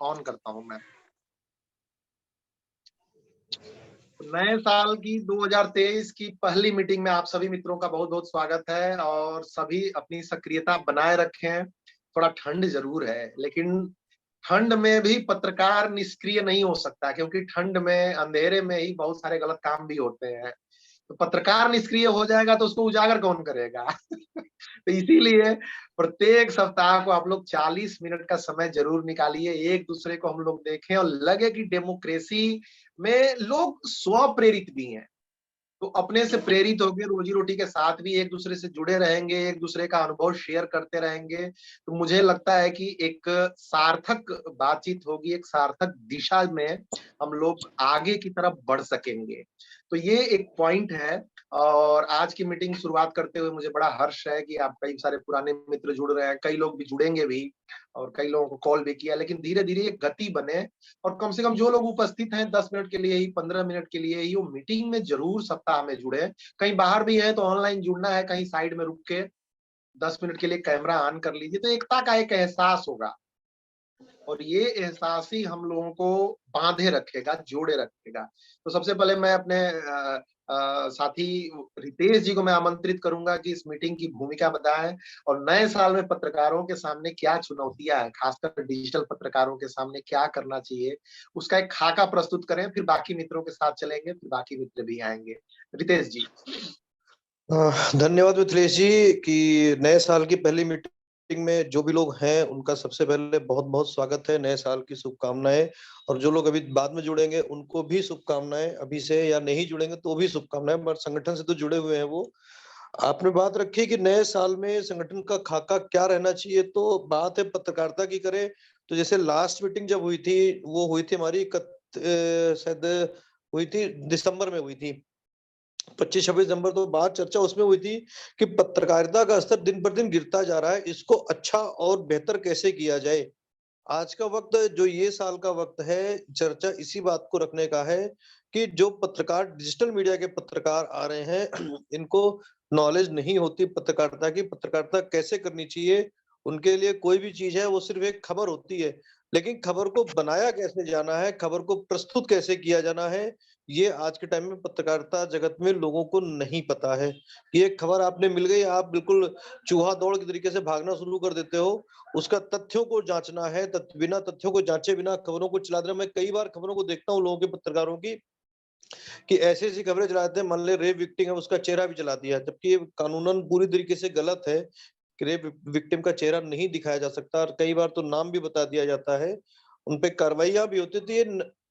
On करता हूं मैं। नए साल की 2023 की पहली मीटिंग में आप सभी मित्रों का बहुत बहुत स्वागत है और सभी अपनी सक्रियता बनाए रखें। थोड़ा ठंड जरूर है, लेकिन ठंड में भी पत्रकार निष्क्रिय नहीं हो सकता, क्योंकि ठंड में अंधेरे में ही बहुत सारे गलत काम भी होते हैं। तो पत्रकार निष्क्रिय हो जाएगा तो उसको उजागर कौन करेगा? तो इसीलिए प्रत्येक सप्ताह को आप लोग 40 मिनट का समय जरूर निकालिए, एक दूसरे को हम लोग देखें और लगे कि डेमोक्रेसी में लोग स्व प्रेरित भी हैं। तो अपने से प्रेरित होकर रोजी रोटी के साथ भी एक दूसरे से जुड़े रहेंगे, एक दूसरे का अनुभव शेयर करते रहेंगे, तो मुझे लगता है कि एक सार्थक बातचीत होगी, एक सार्थक दिशा में हम लोग आगे की तरफ बढ़ सकेंगे। तो ये एक पॉइंट है। और आज की मीटिंग शुरुआत करते हुए मुझे बड़ा हर्ष है कि आप कई सारे पुराने मित्र जुड़ रहे हैं, कई लोग भी जुड़ेंगे भी और कई लोगों को कॉल भी किया, लेकिन धीरे धीरे एक गति बने और कम से कम जो लोग उपस्थित हैं 10 मिनट के लिए ही, 15 मिनट के लिए ही वो मीटिंग में जरूर सप्ताह में जुड़े। कहीं बाहर भी है तो ऑनलाइन जुड़ना है, कहीं साइड में रुक के 10 मिनट के लिए कैमरा ऑन कर लीजिए, तो एकता का एक एहसास होगा और ये एहसास ही हम लोगों को बांधे रखेगा, जोड़े रखेगा। तो सबसे पहले मैं अपने साथी रितेश जी को मैं आमंत्रित करूंगा कि इस मीटिंग की भूमिका बताएं और नए साल में पत्रकारों के सामने क्या चुनौतियां हैं, खासकर डिजिटल पत्रकारों के सामने क्या करना चाहिए, उसका एक खाका प्रस्तुत करें। फिर बाकी मित्रों के साथ चलेंगे, फिर बाकी मित्र भी आएंगे। रितेश जी। धन्यवाद मिथिलेश जी कि नए साल की पहली मीटिंग में जो भी लोग हैं उनका सबसे पहले बहुत बहुत स्वागत है। नए साल की शुभकामनाएं, और जो लोग अभी बाद में जुड़ेंगे उनको भी शुभकामनाएं, अभी से या नहीं जुड़ेंगे तो भी शुभकामनाएं, पर संगठन से तो जुड़े हुए हैं वो। आपने बात रखी कि नए साल में संगठन का खाका क्या रहना चाहिए, तो बात है पत्रकारिता की करें तो जैसे लास्ट मीटिंग जब हुई थी वो हुई थी हमारी शायद हुई थी दिसंबर में हुई थी, 25-26 नंबर। तो बात चर्चा उसमें हुई थी कि पत्रकारिता का स्तर दिन पर दिन गिरता जा रहा है, इसको अच्छा और बेहतर कैसे किया जाए। आज का वक्त, जो ये साल का वक्त है, चर्चा इसी बात को रखने का है कि जो पत्रकार, डिजिटल मीडिया के पत्रकार आ रहे हैं इनको नॉलेज नहीं होती पत्रकारिता की, पत्रकारिता कैसे करनी चाहिए। उनके लिए कोई भी चीज है वो सिर्फ एक खबर होती है, लेकिन खबर को बनाया कैसे जाना है, खबर को प्रस्तुत कैसे किया जाना है, ये आज के टाइम में पत्रकारिता जगत में लोगों को नहीं पता है। ये खबर आपने मिल गई, आप बिल्कुल चूहा दौड़ के तरीके से भागना शुरू कर देते हो। उसका तथ्यों को जांचना है, बिना तथ्यों को जांचे बिना खबरों को चला देना। मैं कई बार खबरों को देखता हूँ लोगों के, पत्रकारों की, कि ऐसी ऐसी खबरें चलाते हैं, मान ले रेप विक्टिम है उसका चेहरा भी चला दिया, जबकि ये कानूनन पूरी तरीके से गलत है कि रेप विक्टिम का चेहरा नहीं दिखाया जा सकता, और कई बार तो नाम भी बता दिया जाता है, उनपे कार्रवाइयां भी होती थी।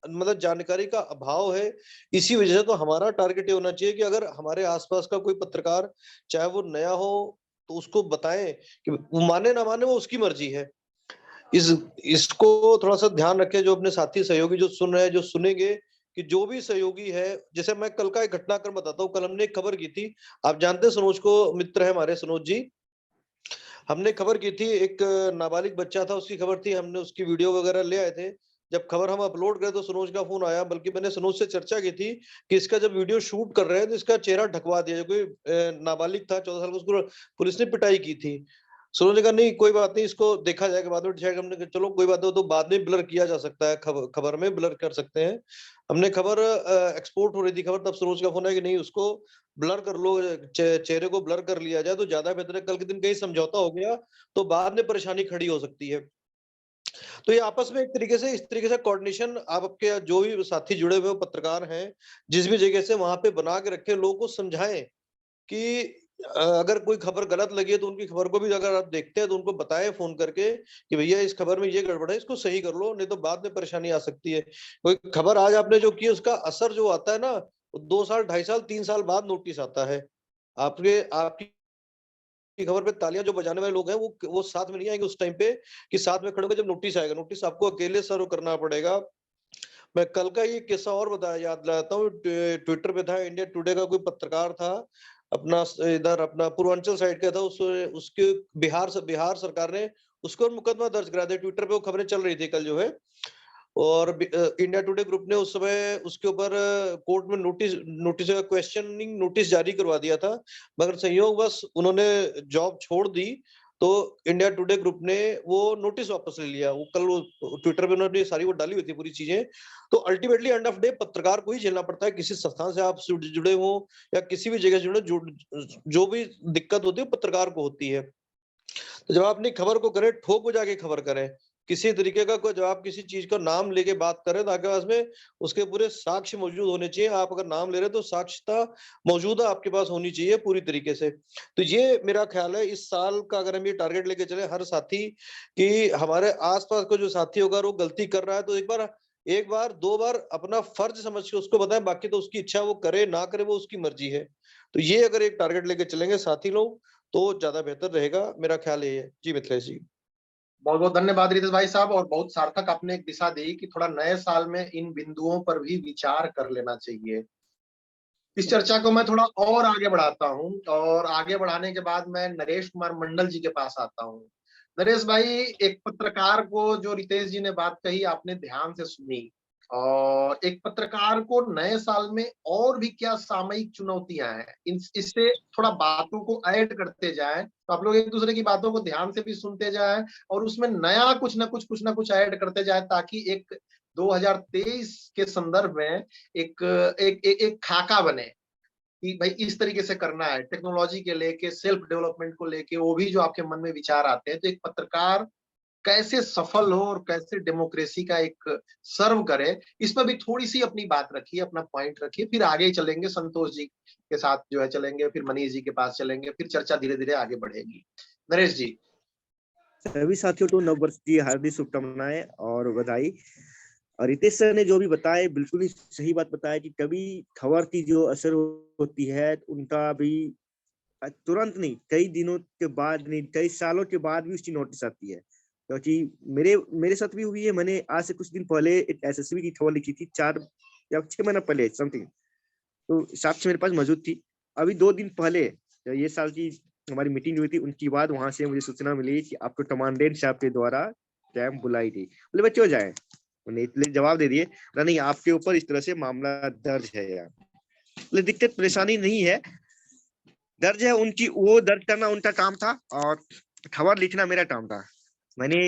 मतलब जानकारी का अभाव है। इसी वजह से तो हमारा टारगेट ये होना चाहिए कि अगर हमारे आसपास का कोई पत्रकार, चाहे वो नया हो, तो उसको बताएं कि वो माने ना माने वो उसकी मर्जी है। इस इसको थोड़ा सा ध्यान रखें, जो अपने साथी सहयोगी जो सुन रहे हैं, जो सुनेंगे, कि जो भी सहयोगी है, जैसे मैं कल का एक घटनाक्रम बताता हूँ। कल हमने एक खबर की थी, आप जानते हैं सनोज को, मित्र है हमारे सनोज जी। हमने खबर की थी, एक नाबालिग बच्चा था, उसकी खबर थी, हमने उसकी वीडियो वगैरह ले आए थे। जब खबर हम अपलोड करे तो सनोज का फोन आया, बल्कि मैंने सनोज से चर्चा की थी कि इसका जब वीडियो शूट कर रहे हैं तो इसका चेहरा ढकवा दिया। जो कोई नाबालिग था 14 साल का, उसको पुलिस ने पिटाई की थी। सनोज ने कहा नहीं कोई बात नहीं, इसको देखा जाएगा बाद में डिसाइड। हमने कहा चलो कोई बात नहीं, तो बाद में ब्लर किया जा सकता है, खबर में ब्लर कर सकते हैं। हमने खबर एक्सपोर्ट हो रही थी खबर, तब सनोज का फोन है कि नहीं उसको ब्लर कर लो, चेहरे को ब्लर कर लिया जाए तो ज्यादा बेहतर है। कल के दिन कहीं समझौता हो गया तो बाद में परेशानी खड़ी हो सकती है। तो ये आपस में एक तरीके से, इस तरीके से कोऑर्डिनेशन आप आपके जो भी साथी जुड़े हुए पत्रकार हैं जिस भी जगह से, वहां पे बना के रखें, लोगों को समझाएं कि अगर कोई खबर गलत लगी है तो उनकी खबर को भी अगर आप देखते हैं तो उनको बताएं फोन करके कि भैया इस खबर में ये गड़बड़ है, इसको सही कर लो, नहीं तो बाद में परेशानी आ सकती है। कोई खबर आज आपने जो की उसका असर जो आता है ना, 2 साल 2.5 साल 3 साल बाद नोटिस आता है। आपके आपकी खबर पे तालियां जो बजाने वाले लोग हैं वो साथ में नहीं आएंगे उस टाइम पे, कि साथ में खड़े होकर जब नोटिस आएगा, नोटिस आपको अकेले सर्व करना पड़ेगा। मैं कल का ये किस्सा और बताया याद दिलाता हूँ। ट्विटर पे था, इंडिया टुडे का कोई पत्रकार था, अपना इधर अपना पूर्वांचल साइड का था, उसके बिहार सरकार ने उसको मुकदमा दर्ज करा दिया। ट्विटर पे वो खबरें चल रही थी कल जो है, और इंडिया टुडे ग्रुप ने उस समय उसके ऊपर कोर्ट में नोटिस क्वेश्चनिंग नोटिस जारी करवा दिया था, मगर संयोग बस उन्होंने जॉब छोड़ दी तो इंडिया टुडे ग्रुप ने वो नोटिस वापस ले लिया। वो कल वो ट्विटर पे उन्होंने सारी वो डाली हुई थी पूरी चीजें। तो अल्टीमेटली एंड ऑफ डे पत्रकार को ही झेलना पड़ता है। किसी संस्थान से आप जुड़े हो या किसी भी जगह जुड़े, जो भी दिक्कत होती है पत्रकार को होती है। तो जब आप अपनी खबर को करें, ठोक बजा के खबर करें, किसी तरीके का कोई, जब आप किसी चीज का नाम लेके बात करें तो आपके पास में उसके पूरे साक्ष्य मौजूद होने चाहिए। आप अगर नाम ले रहे हैं तो साक्ष्यता मौजूदा आपके पास होनी चाहिए पूरी तरीके से। तो ये मेरा ख्याल है, इस साल का अगर हम ये टारगेट लेके चले हर साथी कि हमारे आसपास का जो साथी होगा वो गलती कर रहा है तो एक बार दो बार अपना फर्ज समझ के उसको बताएं, बाकी तो उसकी इच्छा, वो करे ना करे वो उसकी मर्जी है। तो ये अगर एक टारगेट लेके चलेंगे साथी लोग तो ज्यादा बेहतर रहेगा, मेरा ख्याल ये है। जी मिथिलेश जी। बहुत बहुत धन्यवाद रितेश भाई साहब, और बहुत सार्थक आपने एक दिशा दी कि थोड़ा नए साल में इन बिंदुओं पर भी विचार कर लेना चाहिए। इस चर्चा को मैं थोड़ा और आगे बढ़ाता हूं, और आगे बढ़ाने के बाद मैं नरेश कुमार मंडल जी के पास आता हूं। नरेश भाई, एक पत्रकार को जो रितेश जी ने बात कही आपने ध्यान से सुनी, और एक पत्रकार को नए साल में और भी क्या सामयिक चुनौतियां हैं, इससे थोड़ा बातों को ऐड करते जाएं तो आप लोग एक दूसरे की बातों को ध्यान से भी सुनते जाएं और उसमें नया कुछ ना कुछ ऐड करते जाएं, ताकि एक 2023 के संदर्भ में एक एक खाका बने कि भाई इस तरीके से करना है, टेक्नोलॉजी के लेके, सेल्फ डेवलपमेंट को लेके, वो भी जो आपके मन में विचार आते हैं। तो एक पत्रकार कैसे सफल हो और कैसे डेमोक्रेसी का एक सर्व करे, इस पर भी थोड़ी सी अपनी बात रखिए, अपना पॉइंट रखिए, फिर आगे चलेंगे, संतोष जी के साथ जो है चलेंगे, फिर मनीष जी के पास चलेंगे, फिर चर्चा धीरे धीरे आगे बढ़ेगी। नरेश जी। सभी साथियों को नव वर्ष की हार्दिक शुभकामनाएं और बधाई। और रितेश सर ने जो भी बताया बिल्कुल ही सही बात बताया कि कभी खबर की जो असर होती है उनका भी तुरंत नहीं, कई दिनों के बाद नहीं, कई सालों के बाद भी उसकी नोटिस आती है। क्योंकि मेरे साथ भी हुई है। मैंने आज से कुछ दिन पहले एक एसएसबी की खबर लिखी थी, 4 या 6 महीना पहले समथिंग। तो साक्ष्य मेरे पास मौजूद थी। अभी 2 दिन पहले ये साल की हमारी मीटिंग हुई थी, उनकी बाद वहां से मुझे सूचना मिली कि आपको कमांडेंट साहब के द्वारा कैंप बुलाई थी। बोले बच्चे हो जाए, उन्हें इसलिए जवाब दे दिए नहीं आपके ऊपर इस तरह से मामला दर्ज है यार। बोले दिक्कत परेशानी नहीं है, दर्ज है, उनकी वो दर्ज करना उनका काम था और खबर लिखना मेरा काम था। मैंने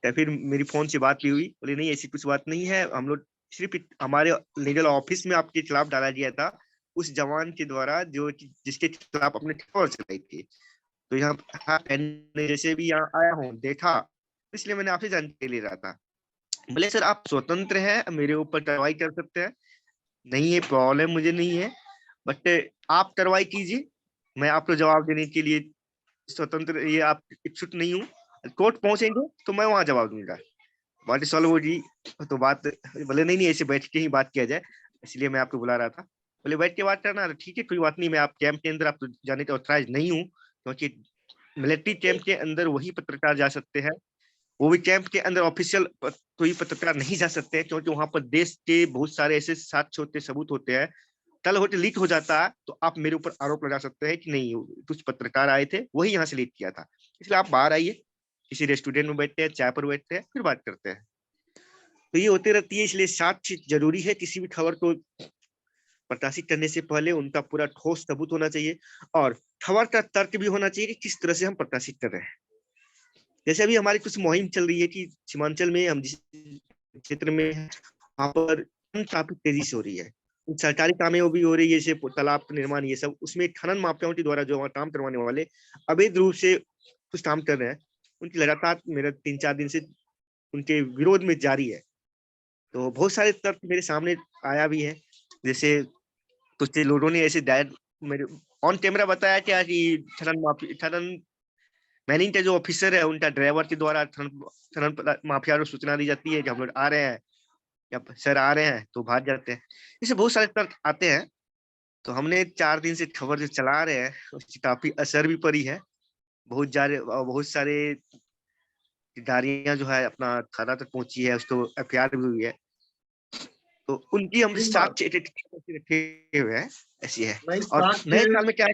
फिर मेरी फोन से बात की हुई, बोले नहीं ऐसी कुछ बात नहीं है, हम लोग सिर्फ हमारे लीगल ऑफिस में आपके खिलाफ डाला गया था उस जवान के द्वारा जो जिसके खिलाफ अपने खबर चलाई थी। तो यहाँ जैसे भी यहाँ आया हूँ देखा, इसलिए मैंने आपसे जानकारी ले रहा था। बोले सर आप स्वतंत्र हैं, मेरे ऊपर कार्रवाई कर सकते हैं, नहीं ये प्रॉब्लम मुझे नहीं है, बट आप कार्रवाई कीजिए, मैं आपको जवाब देने के लिए स्वतंत्र, ये आप इच्छुक नहीं हूँ। कोर्ट पहुंचेंगे तो मैं वहां जवाब दूंगा, बात सॉल्व होगी। तो बात बोले नहीं ऐसे बैठ के ही बात किया जाए, इसलिए मैं आपको बुला रहा था। बोले बैठ के बात करना, ठीक है कोई बात नहीं, मैं आप कैंप के अंदर आप तो जाने के ऑथराइज नहीं हूँ, क्योंकि मिलिट्री कैंप के अंदर वही पत्रकार जा सकते हैं, वो भी कैंप के अंदर ऑफिशियल कोई पत्रकार नहीं जा सकते हैं, क्योंकि वहां पर देश के बहुत सारे ऐसे साक्ष्य होते, सबूत होते हैं। कल होते लीक हो जाता है तो आप मेरे ऊपर आरोप लगा सकते हैं कि नहीं कुछ पत्रकार आए थे वही यहाँ से लीक किया था, इसलिए आप बाहर आइए, किसी रेस्टोरेंट में बैठते हैं, चाय पर बैठते हैं, फिर बात करते हैं। तो ये होती रहती है, इसलिए साक्ष्य जरूरी है। किसी भी खबर को प्रकाशित करने से पहले उनका पूरा ठोस सबूत होना चाहिए और खबर का तर्क भी होना चाहिए कि किस तरह से हम प्रकाशित कर रहे हैं। जैसे अभी हमारी कुछ मुहिम चल रही है कि सीमांचल में हम जिस क्षेत्र में वहां पर काफी तेजी से हो रही है, सरकारी कामें वो भी हो रही है, जैसे तालाब निर्माण, ये सब, उसमें खनन माफियाओं के द्वारा जो काम करवाने वाले अवैध रूप से कुछ काम कर रहे हैं, उनकी लगातार मेरा 3-4 दिन से उनके विरोध में जारी है। तो बहुत सारे तर्क मेरे सामने आया भी है, जैसे कुछ लोगों ने ऐसे डायरेक्ट मेरे ऑन कैमरा बताया क्या कि खनन मैनिंग के जो ऑफिसर है उनका ड्राइवर के द्वारा खनन माफिया को सूचना दी जाती है कि हम लोग आ रहे हैं या सर आ रहे हैं, तो भाग जाते हैं। इससे बहुत सारे तर्क आते हैं। तो हमने 4 दिन से खबर जो चला रहे हैं उसकी काफी असर भी पड़ी है। बहुत सारे गाड़ियां जो है अपना थाना तक पहुंची है, उसको एफआईआर भी हुई है, तो उनकी हम साक्ष्य रखे हुए हैं, ऐसी है। और नए साल में क्या है,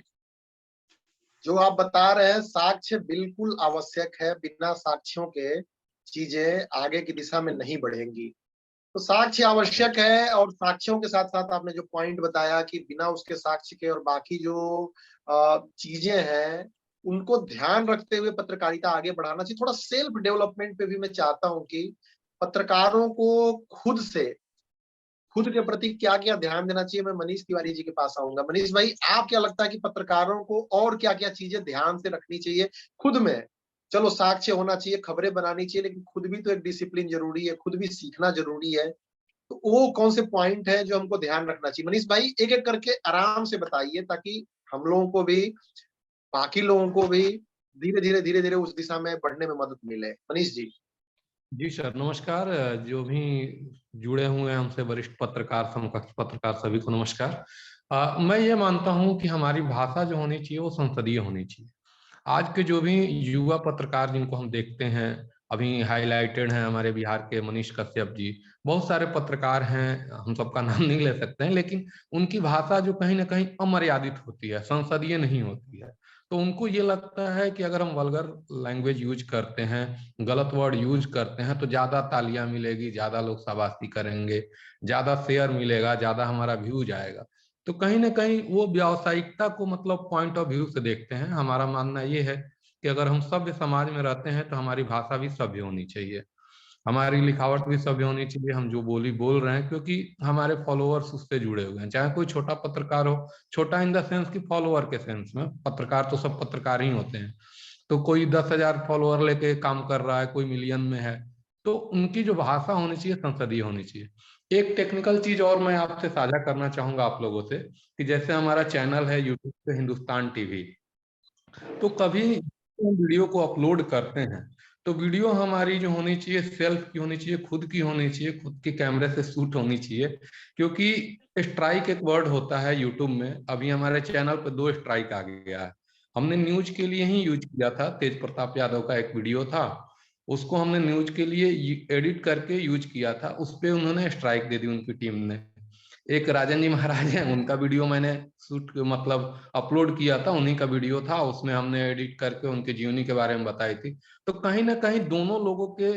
जो आप बता रहे हैं साक्ष्य बिल्कुल आवश्यक है, बिना साक्ष्यों के चीजें आगे की दिशा में नहीं बढ़ेंगी। तो साक्ष्य आवश्यक है, और साक्ष्यों के साथ साथ आपने जो पॉइंट बताया कि बिना उसके साक्ष्य के और बाकी जो चीजें हैं उनको ध्यान रखते हुए पत्रकारिता आगे बढ़ाना चाहिए। थोड़ा सेल्फ डेवलपमेंट पे भी मैं चाहता हूं कि पत्रकारों को खुद के प्रति क्या क्या ध्यान देना चाहिए। मैं मनीष तिवारी जी के पास आऊंगा। मनीष भाई, आप क्या लगता है कि पत्रकारों को और क्या क्या चीजें ध्यान से रखनी चाहिए खुद में? चलो साक्ष्य होना चाहिए, खबरें बनानी चाहिए, लेकिन खुद भी तो एक डिसिप्लिन जरूरी है, खुद भी सीखना जरूरी है। तो वो कौन से पॉइंट है जो हमको ध्यान रखना चाहिए? मनीष भाई एक एक करके आराम से बताइए, ताकि हम लोगों को भी, बाकी लोगों को भी धीरे धीरे उस दिशा में बढ़ने में मदद मिले। मनीष जी। जी सर, नमस्कार। जो भी जुड़े हुए हैं हमसे, वरिष्ठ पत्रकार, समकक्ष पत्रकार, सभी को नमस्कार। मैं ये मानता हूँ कि हमारी भाषा जो होनी चाहिए वो संसदीय होनी चाहिए। आज के जो भी युवा पत्रकार जिनको हम देखते हैं, अभी हाईलाइटेड हैं हमारे बिहार के मनीष कश्यप जी, बहुत सारे पत्रकार हैं, हम सबका नाम नहीं ले सकते हैं, लेकिन उनकी भाषा जो कहीं ना कहीं अमर्यादित होती है, संसदीय नहीं होती है। तो उनको ये लगता है कि अगर हम वल्गर लैंग्वेज यूज करते हैं, गलत वर्ड यूज करते हैं, तो ज्यादा तालियां मिलेगी, ज्यादा लोग शाबाशी करेंगे, ज्यादा शेयर मिलेगा, ज्यादा हमारा व्यूज आएगा। तो कहीं ना कहीं वो व्यावसायिकता को मतलब पॉइंट ऑफ व्यू से देखते हैं। हमारा मानना ये है कि अगर हम सभ्य समाज में रहते हैं तो हमारी भाषा भी सभ्य होनी चाहिए, हमारी लिखावट भी सभ्य होनी चाहिए, हम जो बोली बोल रहे हैं, क्योंकि हमारे फॉलोअर्स उससे जुड़े हुए हैं। चाहे कोई छोटा पत्रकार हो, छोटा इन द सेंस कि फॉलोअर के सेंस में, पत्रकार तो सब पत्रकार ही होते हैं। तो कोई 10,000 फॉलोअर लेके काम कर रहा है, कोई मिलियन में है, तो उनकी जो भाषा होनी चाहिए संसदीय होनी चाहिए। एक टेक्निकल चीज और मैं आपसे साझा करना चाहूंगा आप लोगों से, कि जैसे हमारा चैनल है यूट्यूब पे हिंदुस्तान टीवी, तो कभी हम वीडियो को अपलोड करते हैं तो वीडियो हमारी जो होनी चाहिए सेल्फ की होनी चाहिए, खुद की होनी चाहिए, खुद के कैमरे से शूट होनी चाहिए। क्योंकि स्ट्राइक एक वर्ड होता है यूट्यूब में, अभी हमारे चैनल पे 2 स्ट्राइक आ गया है। हमने न्यूज के लिए ही यूज किया था, तेज प्रताप यादव का एक वीडियो था, उसको हमने न्यूज के लिए एडिट करके यूज किया था, उस पे उन्होंने स्ट्राइक दे दी उनकी टीम ने। एक राजन जी महाराज हैं, उनका वीडियो मैंने शूट मतलब अपलोड किया था, उन्हीं का वीडियो था, उसमें हमने एडिट करके उनके जीवनी के बारे में बताई थी। तो कहीं ना कहीं दोनों लोगों के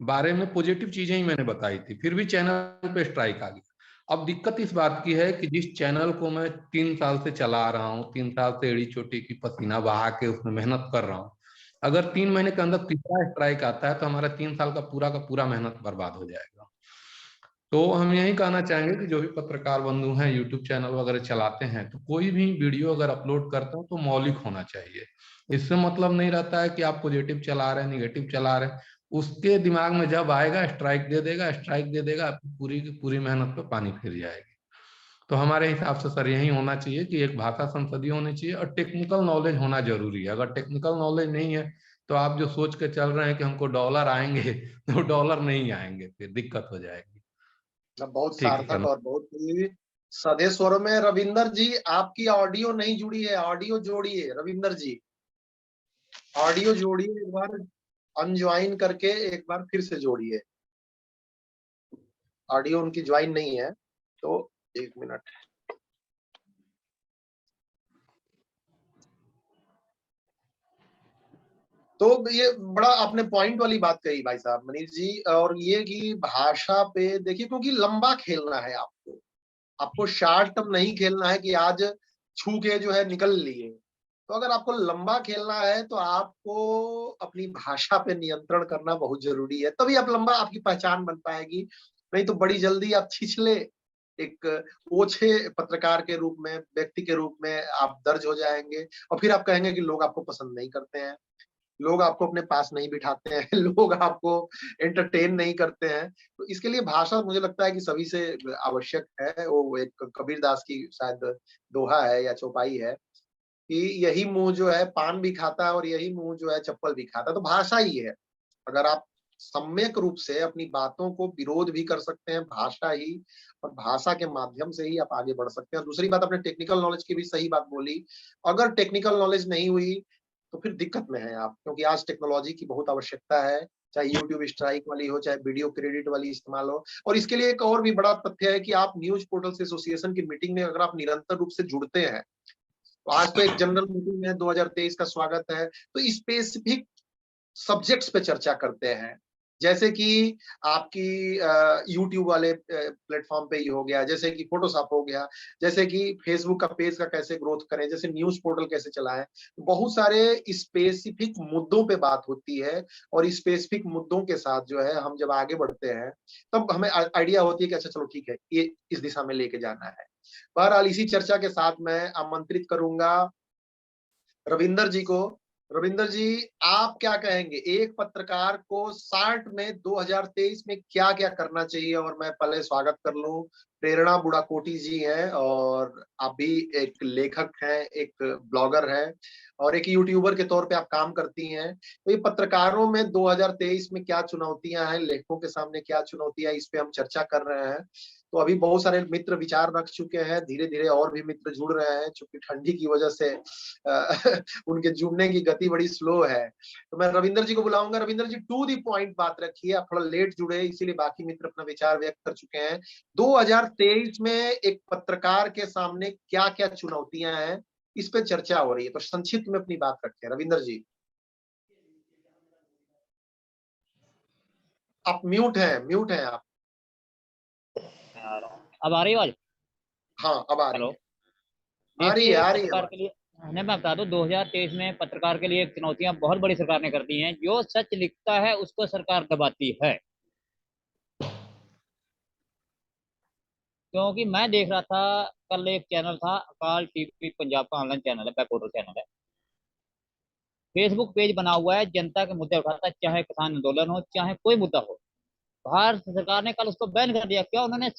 बारे में पॉजिटिव चीजें ही मैंने बताई थी, फिर भी चैनल पे स्ट्राइक आ गया। अब दिक्कत इस बात की है कि जिस चैनल को मैं 3 साल से चला रहा हूँ, 3 साल से एड़ी चोटी की पसीना बहा के उसमें मेहनत कर रहा हूँ, अगर 3 महीने के अंदर तीसरा स्ट्राइक आता है तो हमारा 3 साल का पूरा मेहनत बर्बाद हो जाएगा। तो हम यही कहना चाहेंगे कि जो भी पत्रकार बंधु हैं, यूट्यूब चैनल वगैरह चलाते हैं, तो कोई भी वीडियो अगर अपलोड करते हो तो मौलिक होना चाहिए। इससे मतलब नहीं रहता है कि आप पॉजिटिव चला रहे हैं, निगेटिव चला रहे हैं, उसके दिमाग में जब आएगा स्ट्राइक दे देगा, आपकी पूरी की पूरी मेहनत पे पानी फिर जाएगी। तो हमारे हिसाब से सर यही होना चाहिए कि एक भाषा संसदीय होनी चाहिए और टेक्निकल नॉलेज होना जरूरी है। अगर टेक्निकल नॉलेज नहीं है तो आप जो सोच के चल रहे हैं कि हमको डॉलर आएंगे तो डॉलर नहीं आएंगे, फिर दिक्कत हो जाएगी। बहुत ठीक है सार्थक सर। और बहुत ही सधे स्वरों में। रविंदर जी, आपकी ऑडियो नहीं जुड़ी है, ऑडियो जोड़िए। रविंदर जी, ऑडियो जोड़िए, एक बार अनज्वाइन करके एक बार फिर से जोड़िए। ऑडियो उनकी ज्वाइन नहीं है, तो 1 मिनट। तो ये बड़ा आपने पॉइंट वाली बात कही भाई साहब मनीष जी, और ये कि भाषा पे देखिए, क्योंकि लंबा खेलना है आपको, आपको शॉर्ट टर्म नहीं खेलना है कि आज छू के जो है निकल लिए। तो अगर आपको लंबा खेलना है तो आपको अपनी भाषा पे नियंत्रण करना बहुत जरूरी है, तभी आप लंबा, आपकी पहचान बन पाएगी। नहीं तो बड़ी जल्दी आप छिछले एक ओछे पत्रकार के रूप में, व्यक्ति के रूप में आप दर्ज हो जाएंगे, और फिर आप कहेंगे कि लोग आपको पसंद नहीं करते हैं, लोग आपको अपने पास नहीं बिठाते हैं, लोग आपको एंटरटेन नहीं करते हैं। तो इसके लिए भाषा मुझे लगता है कि सभी से आवश्यक है। वो एक कबीरदास की शायद दोहा है या चौपाई है कि यही मुंह जो है पान भी खाता है और यही मुंह जो है चप्पल भी खाता है। तो भाषा ही है। अगर आप सम्यक रूप से अपनी बातों को विरोध भी कर सकते हैं, भाषा ही, और भाषा के माध्यम से ही आप आगे बढ़ सकते हैं। दूसरी बात, आपने टेक्निकल नॉलेज की भी सही बात बोली। अगर टेक्निकल नॉलेज नहीं हुई तो फिर दिक्कत में है आप, क्योंकि आज टेक्नोलॉजी की बहुत आवश्यकता है, चाहे यूट्यूब स्ट्राइक वाली हो, चाहे वीडियो क्रेडिट वाली इस्तेमाल हो। और इसके लिए एक और भी बड़ा तथ्य है कि आप न्यूज पोर्टल एसोसिएशन की मीटिंग में अगर आप निरंतर रूप से जुड़ते हैं, तो आज तो एक जनरल मीटिंग है, 2023 का स्वागत है, तो स्पेसिफिक सब्जेक्ट्स पे चर्चा करते हैं। जैसे कि आपकी यूट्यूब वाले प्लेटफॉर्म पे ही हो गया, जैसे कि फोटोशॉप हो गया, जैसे कि फेसबुक का पेज का कैसे ग्रोथ करें, जैसे न्यूज पोर्टल कैसे चलाएं। बहुत सारे स्पेसिफिक मुद्दों पे बात होती है और स्पेसिफिक मुद्दों के साथ जो है हम जब आगे बढ़ते हैं तब हमें आइडिया होती है कि अच्छा चलो ठीक है, ये इस दिशा में लेके जाना है। बहरहाल इसी चर्चा के साथ मैं आमंत्रित करूंगा रविंदर जी को। रविंदर जी, आप क्या कहेंगे, एक पत्रकार को 60 में 2023 में क्या क्या करना चाहिए? और मैं पहले स्वागत कर लूं, प्रेरणा बुढ़ाकोटी जी हैं और आप भी एक लेखक हैं, एक ब्लॉगर हैं और एक यूट्यूबर के तौर पे आप काम करती हैं। तो ये पत्रकारों में 2023 में क्या चुनौतियां हैं, लेखकों के सामने क्या चुनौतियां, इस पे हम चर्चा कर रहे हैं। तो अभी बहुत सारे मित्र विचार रख चुके हैं, धीरे धीरे और भी मित्र जुड़ रहे हैं, चूंकि ठंडी की वजह से उनके जुड़ने की गति बड़ी स्लो है। तो मैं रविंदर जी को बुलाऊंगा। रविंदर जी, टू दी पॉइंट बात रखिए, आप थोड़ा लेट जुड़े इसीलिए बाकी मित्र अपना विचार व्यक्त कर चुके हैं। 2023 में एक पत्रकार के सामने क्या क्या चुनौतियां हैं, इस पे चर्चा हो रही है, तो संक्षिप्त में अपनी बात रखें रविंदर जी। आप म्यूट हैं आप। अब आ रही है आवाज? हाँ, अब आ रही हेलो। है, आ रही है, देखिए, आ रही है पत्रकार आवाज। के लिए मैं बता दूं, 2023 में पत्रकार के लिए चुनौतियां बहुत बड़ी सरकार ने कर दी हैं। जो सच लिखता है उसको सरकार दबाती है। क्योंकि मैं देख रहा था, कल एक चैनल था अकाल टीवी पंजाब का, ऑनलाइन चैनल है, बैकवर्ड चैनल है। फेसबुक पेज बना हुआ है, जनता के मुद्दे उठाता है, चाहे किसान आंदोलन हो, चाहे कोई मुद्दा हो। भारत सरकार ने कल उसको बैन कर दिया। क्या उन्होंने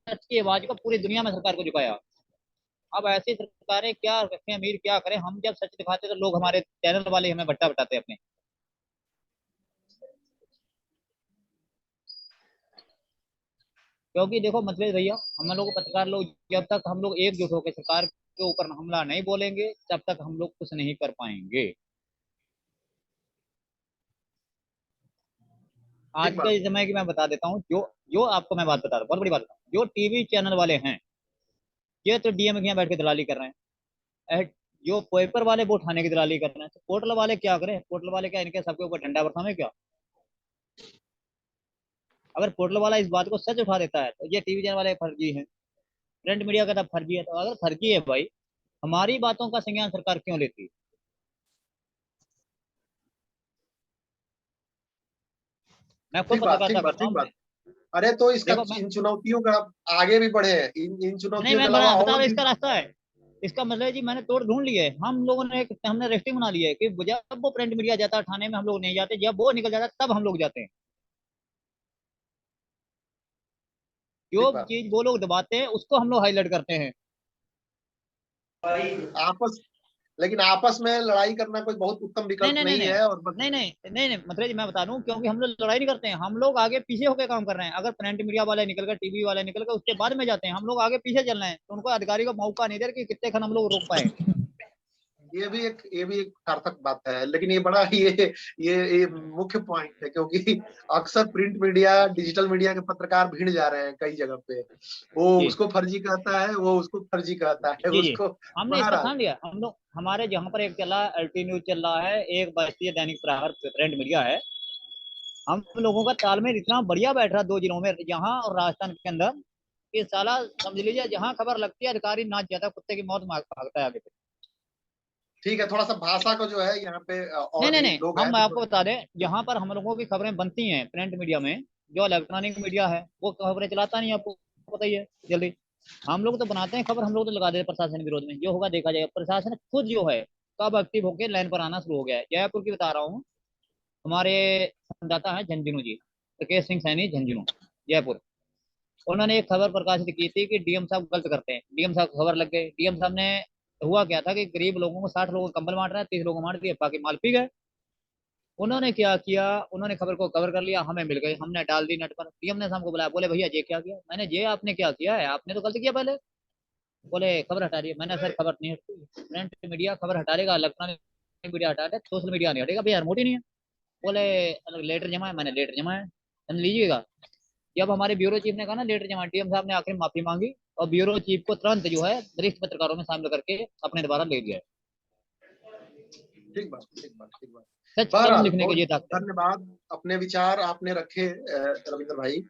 सच की आवाज को पूरी दुनिया में सरकार को झुकाया। अब ऐसी सरकारें क्या रखें, अमीर क्या करें। हम जब सच दिखाते तो लोग, हमारे चैनल वाले हमें भट्टा बताते अपने। क्योंकि देखो मतलब भैया, हम लोग पत्रकार लोग, जब तक हम लोग एकजुट होकर सरकार के ऊपर हमला नहीं बोलेंगे, तब तक हम लोग कुछ नहीं कर पाएंगे। आज ठीक के बात। समय की मैं बता देता हूँ, जो जो आपको मैं बात बता रहा हूँ, बहुत बड़ी बात बता रहा हूँ। जो टीवी चैनल वाले हैं, ये तो डीएम के यहाँ बैठ के दलाली कर रहे हैं। जो पेपर वाले वो उठाने की दलाली कर रहे हैं। तो पोर्टल वाले क्या करें? पोर्टल वाले क्या इनके सबके ऊपर डंडा बरसावे क्या? अगर पोर्टल वाला इस बात को सच उठा देता है तो ये टीवी चैनल वाले फर्जी हैं, प्रिंट मीडिया का तब फर्जी है। तो अगर फर्जी है भाई, हमारी बातों का संज्ञान सरकार क्यों लेती है? मैं खुद ठीक बात, पत्रकारिता ठीक बात, करता ठीक हूँ। बात। अरे तो इसका, देखो मैं, इन चुनौतियों का आगे भी बढ़े, इन नहीं चुनौतियों के मैं अलावा बता और रहा, भी। इसका रास्ता है। इसका मतलब है जी, मैंने तोड़ ढूंढ ली है। हम लोगों ने हमने रेस्टिंग बना ली है कि जब वो प्रिंट मीडिया जाता है थाने में, हम लोग नहीं जाते। जब वो निकल जाता है तब हम लोग जाते हैं। जो ठीक बात। चीज वो लोग दबाते हैं उसको हम लोग हाईलाइट करते हैं। आपस लेकिन आपस में लड़ाई करना कोई बहुत उत्तम नहीं विकल्प नहीं नहीं नहीं नहीं है और बस। नहीं नहीं नहीं नहीं मतलब जी मैं बता दूं, क्योंकि हम लोग लड़ाई नहीं करते हैं। हम लोग आगे पीछे होकर काम कर रहे हैं। अगर प्रिंट मीडिया वाले निकल कर, टीवी वाले निकल कर, उसके बाद में जाते हैं। हम लोग आगे पीछे चल रहे हैं, तो उनको अधिकारी को मौका नहीं दे रहे कि कितने खन हम लोग रोक पाए। ये भी एक सार्थक बात है, लेकिन ये बड़ा ये मुख्य पॉइंट है, क्योंकि अक्सर प्रिंट मीडिया, डिजिटल मीडिया के पत्रकार भिड़ जा रहे हैं कई जगह पे। वो जी उसको फर्जी कहता है, वो उसको फर्जी कहता है, जी जी। उसको। हमने इसको बहरहाल। ठान लिया। हम लोग, हमारे जहाँ पर एक चला एलटी न्यूज चल रहा है, एक भारतीय दैनिक प्रहार प्रिंट मीडिया है। हम लोगों का तालमेल इतना बढ़िया बैठ रहा 2 जिलों में, यहाँ और राजस्थान के अंदर, कि साला समझ लीजिए जहाँ खबर लगती है अधिकारी नाच जाता है, कुत्ते की मौत भागता है आगे से। ठीक है, थोड़ा सा भाषा को जो है यहाँ पे नहीं और नहीं भी नहीं, लोग हैं हम तो आपको थोड़ा। बता दें, जहां पर हम लोगों की खबरें बनती हैं प्रिंट मीडिया में, जो इलेक्ट्रॉनिक मीडिया है वो खबरें चलाता नहीं, आपको पता ही है जल्दी। हम लोग तो बनाते हैं खबर, हम लोग तो लगा देते हैं प्रशासन विरोध में। जो होगा देखा जाएगा। प्रशासन खुद जो है कब एक्टिव होकर लाइन पर आना शुरू हो गया है। जयपुर की बता रहा हूँ, हमारे संवाददाता है झंझुनू जी, राकेश सिंह सैनी, झंझुनू, जयपुर। उन्होंने एक खबर प्रकाशित की थी कि डीएम साहब गलत करते हैं। डीएम साहब को खबर लग गई। डीएम साहब ने, हुआ क्या था कि गरीब लोगों को, 60 लोगों को कंबल बांट रहे हैं, 30 लोगों को मार दिए, बाकी माल पी गए। उन्होंने क्या किया, उन्होंने खबर को कवर कर लिया, हमें मिल गई, हमने डाल दी नेट पर। डीएम ने हमको बुलाया, बोले भैया ये क्या किया? मैंने, ये आपने क्या किया है? आपने तो गलत किया पहले। बोले खबर हटा रही है। मैंने, सर खबर नहीं हटती, प्रिंट मीडिया खबर हटा देगा, इलेक्ट्रॉनिक मीडिया हटा दे, सोशल मीडिया नहीं हटेगा भैया, रिमोट ही नहीं है। बोले लेटर जमा है। मैंने लेटर जमा है, समझ लीजिएगा। जब हमारे ब्यूरो चीफ ने कहा ना लेटर जमा, डीएम साहब ने आखिर माफी मांगी और ब्यूरो चीफ को तुरंत जो है वरिष्ठ पत्रकारों में शामिल करके अपने द्वारा ले लिया है। ठीक बात, ठीक बात, ठीक बात। सच कलम बहरहाल लिखने के लिए बहुत ताकत है। धन्यवाद, अपने विचार आपने रखे रविंद्र भाई,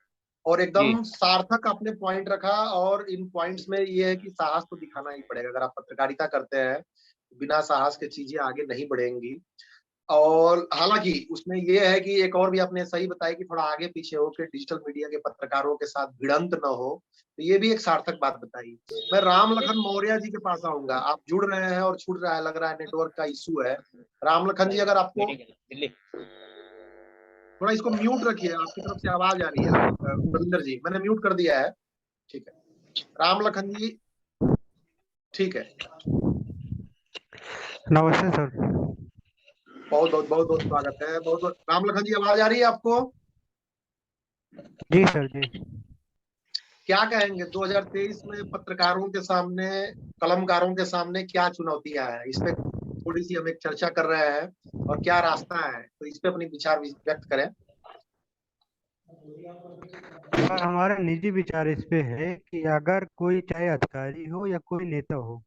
और जी एकदम सार्थक आपने पॉइंट रखा। और इन पॉइंट्स में ये है कि साहस तो दिखाना ही पड़ेगा। अगर आप पत्रकारिता करते हैं, बिना साहस के चीजें आगे नहीं बढ़ेंगी। और हालांकि उसमें ये है कि एक और भी आपने सही बताया कि थोड़ा आगे पीछे हो के डिजिटल मीडिया के पत्रकारों के साथ भिड़ंत न हो, तो ये भी एक सार्थक बात बताई। मैं राम लखन मौर्य जी के पास आऊंगा, आप जुड़ रहे हैं और छूट रहा है, लग रहा है नेटवर्क का इशू है। राम लखन जी, अगर आपको मीटिंग दिल्ली। थोड़ा इसको म्यूट रखिए, आपकी तरफ से आवाज आ रही है। रविंदर जी, मैंने म्यूट कर दिया है, ठीक है। राम लखन जी, ठीक है। नमस्ते सर। बहुत बहुत बहुत बहुत स्वागत है, बहुत बहुत। राम लखन जी, आवाज आ रही है आपको? जी सर जी। क्या कहेंगे 2023 में पत्रकारों के सामने, कलमकारों के सामने क्या चुनौतियां हैं? इस पे थोड़ी सी हम एक चर्चा कर रहे हैं, और क्या रास्ता है, तो इस पे अपनी विचार व्यक्त करें। सर हमारा निजी विचार इस पे है कि अगर कोई चाहे अधिकारी हो या कोई नेता हो,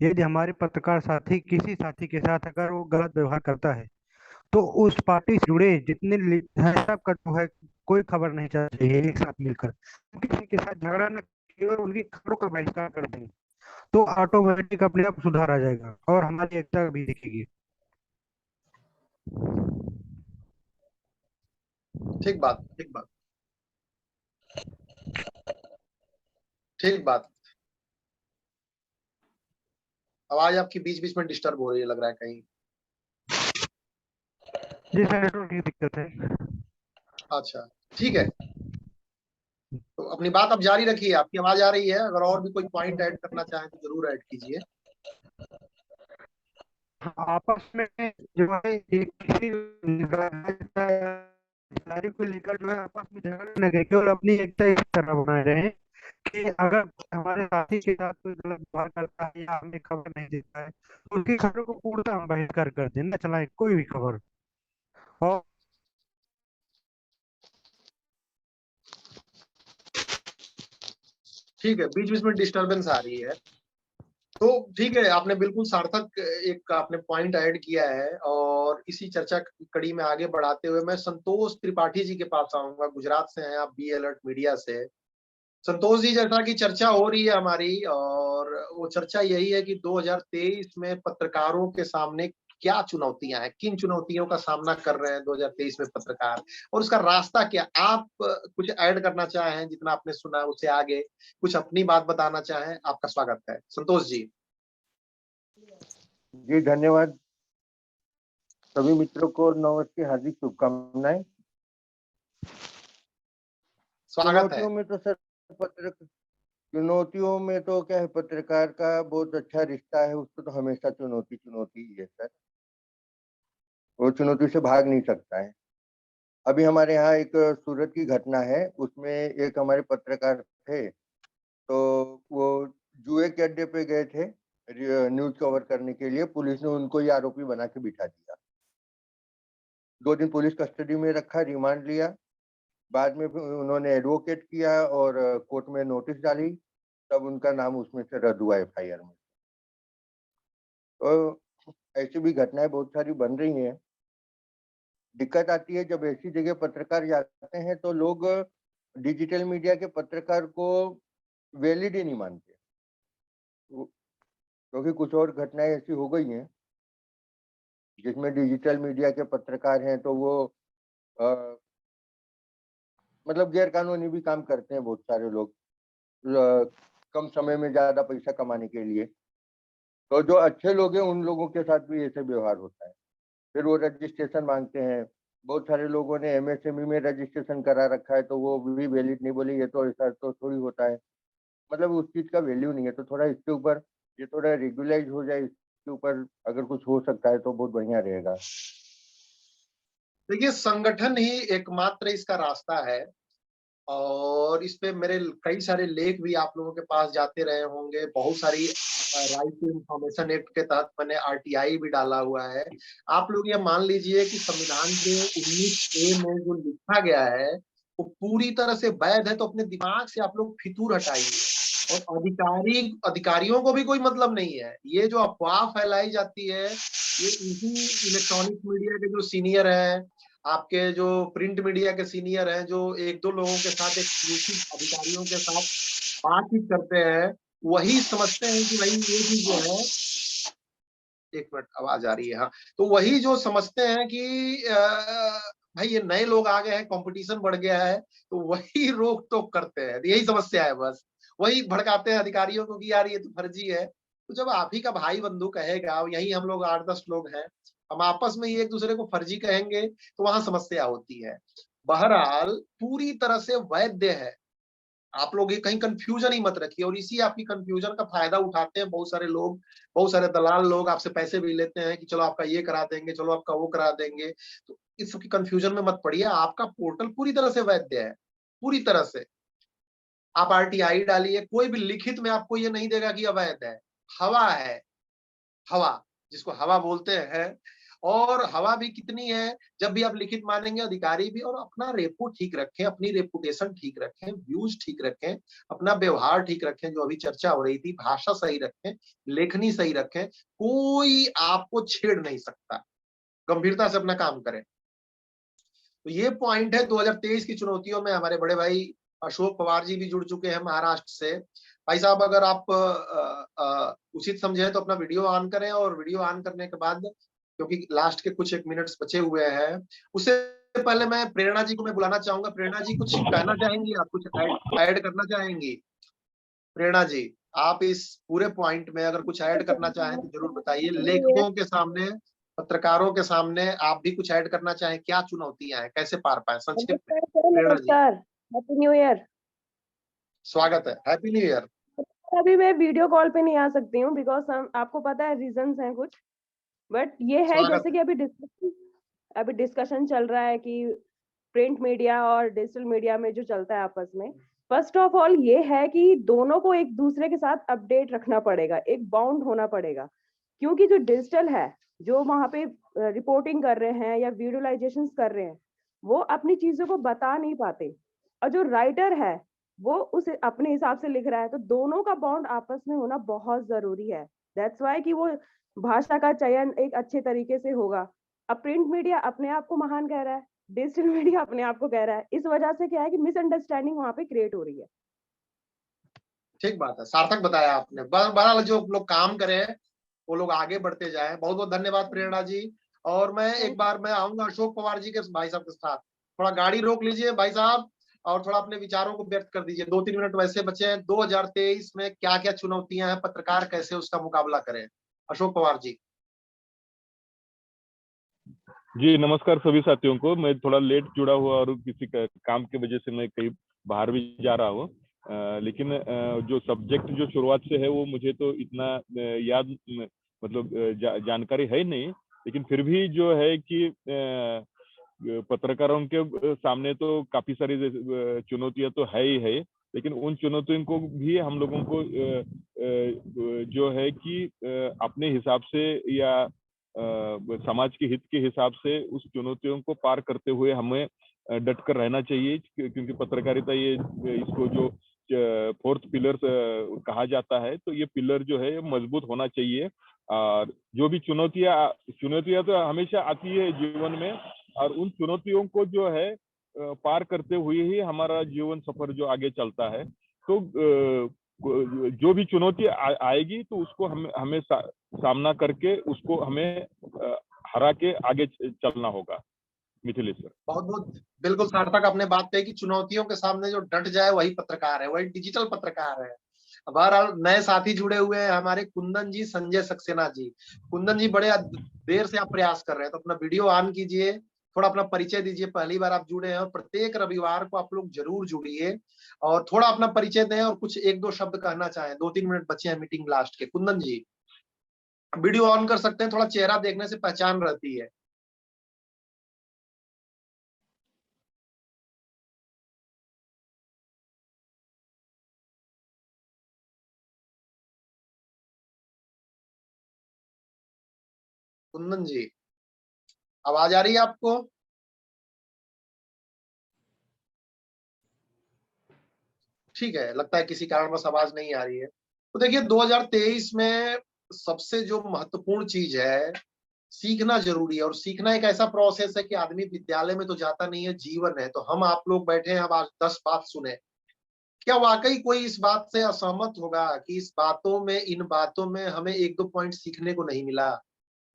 यदि हमारे पत्रकार साथी किसी साथी के साथ अगर वो गलत व्यवहार करता है तो उस पार्टी से जुड़े जितने हैं सबका जो है कोई खबर नहीं चलनी चाहिए, एक साथ मिलकर किसी के साथ झगड़ा न, केवल उनकी खबरों का बहिष्कार कर दें तो ऑटोमेटिक अपने आप सुधार आ जाएगा और हमारी एकता भी दिखेगी। ठीक बात, ठीक बात, ठीक बात। आवाज आपकी बीच बीच में डिस्टर्ब हो रही है, लग रहा है कहीं। जी सर, नेटवर्क की दिक्कत है। अच्छा, ठीक है, तो अपनी बात आप जारी रखिए, आपकी आवाज आ रही है। अगर और भी कोई पॉइंट ऐड करना चाहें तो जरूर ऐड कीजिए। आपस में जो है एक किसी अधिकारी को लेकर जो है आपस में झगड़े न गए, केवल अपनी एकता इस तरह बनाए रहे कि अगर हमारे साथी के साथ कोई गलत व्यवहार करता है या हमें खबर नहीं देता है तो उनकी खबरों को पूर्णतः हम बहिष्कार कर दें, न चलाएं कोई भी खबर। और ठीक है, बीच बीच में डिस्टरबेंस आ रही है, तो ठीक है, आपने बिल्कुल सार्थक एक आपने पॉइंट ऐड किया है। और इसी चर्चा की कड़ी में आगे बढ़ाते हुए मैं संतोष त्रिपाठी जी के पास आऊंगा। गुजरात से हैं आप, बी अलर्ट मीडिया से। संतोष जी, जैसा कि चर्चा हो रही है हमारी, और वो चर्चा यही है कि 2023 में पत्रकारों के सामने क्या चुनौतियां हैं, किन चुनौतियों का सामना कर रहे हैं 2023 में पत्रकार, और उसका रास्ता क्या। आप कुछ ऐड करना चाहें, जितना आपने सुना उससे आगे कुछ अपनी बात बताना चाहें, आपका स्वागत है संतोष जी। जी धन्यवाद। सभी मित्रों को नववर्ष की हार्दिक शुभकामनाएं। स्वागत है। चुनौतियों में तो सर चुनौतियों में तो क्या है, पत्रकार का बहुत अच्छा रिश्ता है, उसको तो हमेशा चुनौती चुनौती ही है सर, वो चुनौती से भाग नहीं सकता है। अभी हमारे यहाँ एक सूरत की घटना है, उसमें एक हमारे पत्रकार थे, तो वो जुए के अड्डे पे गए थे न्यूज कवर करने के लिए। पुलिस ने उनको ही आरोपी बना के बिठा दिया। 2 दिन पुलिस कस्टडी में रखा, रिमांड लिया। बाद में उन्होंने एडवोकेट किया और कोर्ट में नोटिस डाली, तब उनका नाम उसमें से रद्द हुआ एफआईआर में। तो ऐसी भी घटनाएं बहुत सारी बन रही हैं। दिक्कत आती है जब ऐसी जगह पत्रकार जाते हैं तो लोग डिजिटल मीडिया के पत्रकार को वैलिड ही नहीं मानते, क्योंकि कुछ और घटनाएं ऐसी हो गई हैं जिसमें डिजिटल मीडिया के पत्रकार हैं तो वो मतलब गैर कानूनी भी काम करते हैं बहुत सारे लोग, कम समय में ज्यादा पैसा कमाने के लिए। तो जो अच्छे लोग हैं उन लोगों के साथ भी ऐसे व्यवहार होता है, फिर वो रजिस्ट्रेशन मांगते हैं। बहुत सारे लोगों ने एमएसएमई में रजिस्ट्रेशन करा रखा है तो वो भी वैलिड नहीं, बोले ये तो ऐसा तो थोड़ी होता है, मतलब उस चीज का वैल्यू नहीं है। तो थोड़ा इसके ऊपर ये थोड़ा रेगुलाइज हो जाए, इसके ऊपर अगर कुछ हो सकता है तो बहुत बढ़िया रहेगा। देखिए, संगठन ही एकमात्र इसका रास्ता है, और इस पे मेरे कई सारे लेख भी आप लोगों के पास जाते रहे होंगे। बहुत सारी राइट टू इंफॉर्मेशन एक्ट के तहत मैंने आरटीआई भी डाला हुआ है। आप लोग ये मान लीजिए कि संविधान के 19A में जो लिखा गया है वो पूरी तरह से वैध है, तो अपने दिमाग से आप लोग फितूर हटाइए। और अधिकारियों को भी कोई मतलब नहीं है। ये जो अफवाह फैलाई जाती है ये इसी इलेक्ट्रॉनिक मीडिया के जो सीनियर हैं, आपके जो प्रिंट मीडिया के सीनियर हैं, जो एक दो लोगों के साथ एक्सक्लूसिव अधिकारियों के साथ बातचीत करते हैं, वही समझते हैं कि भाई ये चीज जो है, एक मिनट आवाज आ रही है, हाँ, तो वही जो समझते हैं कि भाई ये नए लोग आ गए हैं, कंपटीशन बढ़ गया है, तो वही रोक टोक करते हैं, यही समस्या है बस। वही भड़काते हैं अधिकारियों को कि यार ये तो फर्जी है। तो जब आप ही का भाई बंधु कहेगा, यही हम लोग 8-10 लोग हैं, हम आपस में ही एक दूसरे को फर्जी कहेंगे, तो वहां समस्या होती है। बहरहाल पूरी तरह से वैध है। आप लोग ये कहीं कंफ्यूजन ही मत रखिए, और इसी आपकी कंफ्यूजन का फायदा उठाते हैं बहुत सारे लोग, बहुत सारे दलाल लोग आपसे पैसे भी लेते हैं कि चलो आपका ये करा देंगे, चलो आपका वो करा देंगे। तो इस सबकी कंफ्यूजन में मत पड़िए। आपका पोर्टल पूरी तरह से वैध है, पूरी तरह से। आप RTI डालिए, कोई भी लिखित में आपको ये नहीं देगा कि अवैध है। हवा है, हवा, जिसको हवा बोलते हैं। और हवा भी कितनी है, जब भी आप लिखित मानेंगे, अधिकारी भी, और अपना रेपो ठीक रखें, अपनी रेपुटेशन ठीक रखें, व्यूज ठीक रखें, अपना व्यवहार ठीक रखें, जो अभी चर्चा हो रही थी, भाषा सही रखें, लेखनी सही रखें, कोई आपको छेड़ नहीं सकता। गंभीरता से अपना काम करें। तो ये पॉइंट है 2023 की चुनौतियों में। हमारे बड़े भाई अशोक पवार जी भी जुड़ चुके हैं महाराष्ट्र से। भाई साहब, अगर आप उचित समझे तो अपना वीडियो ऑन करें, और वीडियो ऑन करने के बाद, क्योंकि लास्ट के कुछ 1 मिनट्स बचे हुए हैं, उससे पहले मैं प्रेरणा जी को मैं बुलाना चाहूंगा। प्रेरणा जी कुछ कहना चाहेंगी, आप कुछ ऐड करना चाहेंगी? प्रेरणा जी, आप इस पूरे पॉइंट में अगर कुछ ऐड करना चाहें तो जरूर बताइए। लेखकों के सामने, पत्रकारों के सामने आप भी कुछ ऐड करना चाहें, क्या चुनौतियां हैं, कैसे पार पाए, संक्षेप में? प्रेरणा जी, नमस्कार, हैप्पी न्यू ईयर। स्वागत है, हैप्पी न्यू ईयर। अभी मैं वीडियो कॉल पे नहीं आ सकती हूँ बिकॉज आपको पता है रीजंस हैं कुछ, बट ये है स्वागत जैसे कि अभी डिस्कशन चल रहा है कि प्रिंट मीडिया और डिजिटल मीडिया में जो चलता है आपस में। फर्स्ट ऑफ ऑल ये है कि दोनों को एक दूसरे के साथ अपडेट रखना पड़ेगा, एक बाउंड होना पड़ेगा, क्योंकि जो डिजिटल है, जो वहां पे रिपोर्टिंग कर रहे हैं या वीडियोलाइजेशन कर रहे हैं, वो अपनी चीजों को बता नहीं पाते, और जो राइटर है वो उस अपने हिसाब से लिख रहा है। तो दोनों का बॉन्ड आपस में होना बहुत जरूरी है। दैट्स वाई कि वो भाषा का चयन एक अच्छे तरीके से होगा। अब प्रिंट मीडिया अपने आप को महान कह रहा है, डिजिटल मीडिया अपने आप को कह रहा है, इस वजह से क्या है कि मिसअंडरस्टैंडिंग वहां पे क्रिएट हो रही है। ठीक बात है, सार्थक बताया आपने। बहरहाल जो लोग काम करें वो लोग आगे बढ़ते जाए। बहुत बहुत धन्यवाद प्रेरणा जी। और मैं एक बार मैं आऊंगा अशोक पवार जी के भाई साहब के साथ। थोड़ा गाड़ी रोक लीजिए भाई साहब, और थोड़ा अपने विचारों को व्यक्त कर दीजिए। 2-3 मिनट वैसे बचे हैं। 2023 में क्या क्या चुनौतियां हैं, पत्रकार कैसे उसका मुकाबला करें? अशोक पवार जी। जी नमस्कार सभी साथियों को। मैं थोड़ा लेट जुड़ा हुआ और किसी काम की वजह से मैं कहीं बाहर भी जा रहा हूँ, लेकिन जो सब्जेक्ट जो शुरुआत से है वो मुझे तो इतना याद मतलब जानकारी है नहीं, लेकिन फिर भी जो है कि पत्रकारों के सामने तो काफी सारी चुनौतियां तो है ही है, लेकिन उन चुनौतियों को भी हम लोगों को जो है कि अपने हिसाब से या समाज के हित के हिसाब से उस चुनौतियों को पार करते हुए हमें डट कर रहना चाहिए, क्योंकि पत्रकारिता ये इसको जो 4th पिलर कहा जाता है, तो ये पिलर जो है मजबूत होना चाहिए। और जो भी चुनौतियां तो हमेशा आती है जीवन में, और उन चुनौतियों को जो है पार करते हुए ही हमारा जीवन सफर जो आगे चलता है। तो जो भी चुनौती आएगी तो उसको हमें सामना करके उसको हमें हरा के आगे चलना होगा। मिथिलेश सर। बहुत बहुत बिल्कुल सार्थक आपने बात कही कि चुनौतियों के सामने जो डट जाए वही पत्रकार है, वही डिजिटल पत्रकार है। बहरहाल नए साथी जुड़े हुए हैं हमारे, कुंदन जी, संजय सक्सेना जी। कुंदन जी, बड़े देर से आप प्रयास कर रहे हैं, तो अपना वीडियो ऑन कीजिए, थोड़ा अपना परिचय दीजिए। पहली बार आप जुड़े हैं, और प्रत्येक रविवार को आप लोग जरूर जुड़िए, और थोड़ा अपना परिचय दें, और कुछ 1-2 शब्द कहना चाहें। 2-3 मिनट बचे हैं मीटिंग लास्ट के। कुंदन जी, वीडियो ऑन कर सकते हैं, थोड़ा चेहरा देखने से पहचान रहती है। कुंदन जी, आवाज आ रही है आपको? ठीक है, लगता है किसी कारणवश आवाज नहीं आ रही है। तो देखिए 2023 में सबसे जो महत्वपूर्ण चीज है सीखना जरूरी है, और सीखना एक ऐसा प्रोसेस है कि आदमी विद्यालय में तो जाता नहीं है, जीवन है। तो हम आप लोग बैठे हैं, अब आज 10 बात सुने, क्या वाकई कोई इस बात से असहमत होगा कि इस बातों में, इन बातों में हमें 1-2 पॉइंट सीखने को नहीं मिला?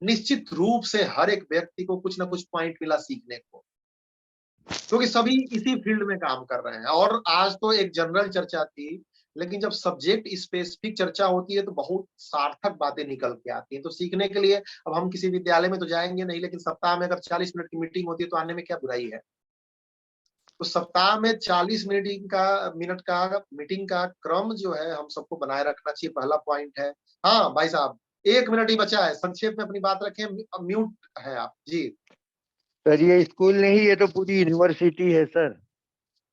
निश्चित रूप से हर एक व्यक्ति को कुछ ना कुछ पॉइंट मिला सीखने को, क्योंकि सभी इसी फील्ड में काम कर रहे हैं। और आज तो एक जनरल चर्चा थी, लेकिन जब सब्जेक्ट स्पेसिफिक चर्चा होती है तो बहुत सार्थक बातें निकल के आती हैं। तो सीखने के लिए अब हम किसी विद्यालय में तो जाएंगे नहीं, लेकिन सप्ताह में अगर 40 मिनट की मीटिंग होती है तो आने में क्या बुराई है? तो सप्ताह में 40 मिनट का मीटिंग का क्रम जो है हम सबको बनाए रखना चाहिए, पहला पॉइंट है। हाँ भाई साहब, 1 मिनट ही बचा है, संक्षेप में अपनी बात रखें, म्यूट है आप जी। सर ये स्कूल नहीं, ये तो पूरी यूनिवर्सिटी है सर।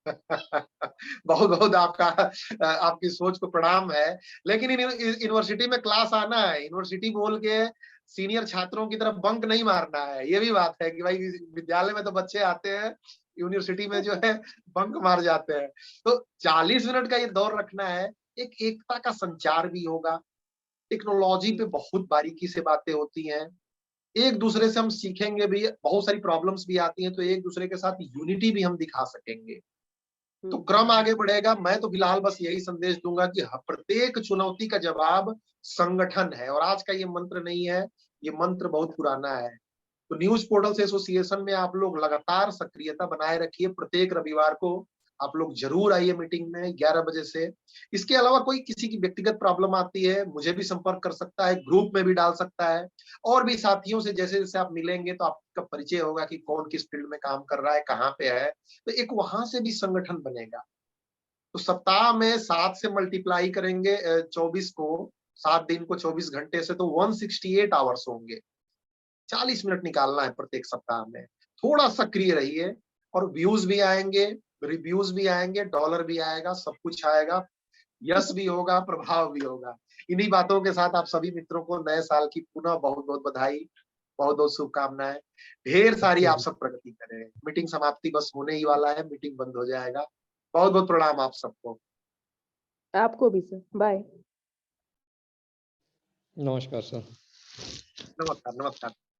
बहुत बहुत आपका आपकी सोच को प्रणाम है, लेकिन यूनिवर्सिटी में क्लास आना है, यूनिवर्सिटी बोल के सीनियर छात्रों की तरफ बंक नहीं मारना है। ये भी बात है कि भाई विद्यालय में तो बच्चे आते हैं, यूनिवर्सिटी में जो है बंक मार जाते हैं। तो 40 मिनट का ये दौर रखना है, एक एकता का संचार भी होगा। टेक्नोलॉजी पे बहुत बारीकी से बातें होती हैं, एक दूसरे से हम सीखेंगे भी, बहुत सारी प्रॉब्लम्स भी आती हैं तो एक दूसरे के साथ यूनिटी भी हम दिखा सकेंगे। तो क्रम आगे बढ़ेगा। मैं तो फिलहाल बस यही संदेश दूंगा कि प्रत्येक चुनौती का जवाब संगठन है, और आज का ये मंत्र नहीं है, ये मंत्र बहुत पुराना है। तो न्यूज पोर्टल्स एसोसिएशन में आप लोग लगातार सक्रियता बनाए रखिए। प्रत्येक रविवार को आप लोग जरूर आइए मीटिंग में 11 बजे से। इसके अलावा कोई किसी की व्यक्तिगत प्रॉब्लम आती है, मुझे भी संपर्क कर सकता है, ग्रुप में भी डाल सकता है, और भी साथियों से जैसे जैसे आप मिलेंगे तो आपका परिचय होगा कि कौन किस फील्ड में काम कर रहा है, कहाँ पे है। तो एक वहां से भी संगठन बनेगा। तो सप्ताह में 7 से मल्टीप्लाई करेंगे 24 को, 7 दिन को 24 घंटे से, तो 168 आवर्स होंगे। 40 मिनट निकालना है प्रत्येक सप्ताह में। थोड़ा सक्रिय रहिए, और व्यूज भी आएंगे, रिव्यूज भी आएंगे, डॉलर भी आएगा, सब कुछ आएगा, यश भी होगा, प्रभाव भी होगा। इन्हीं बातों के साथ आप सभी मित्रों को नए साल की पुनः बहुत बहुत बधाई, बहुत बहुत शुभकामनाएं। ढेर सारी आप सब प्रगति करें। मीटिंग समाप्ति बस होने ही वाला है, मीटिंग बंद हो जाएगा। बहुत बहुत प्रणाम आप सबको। आपको भी सर, बाय। नमस्कार सर। नमस्कार नमस्कार।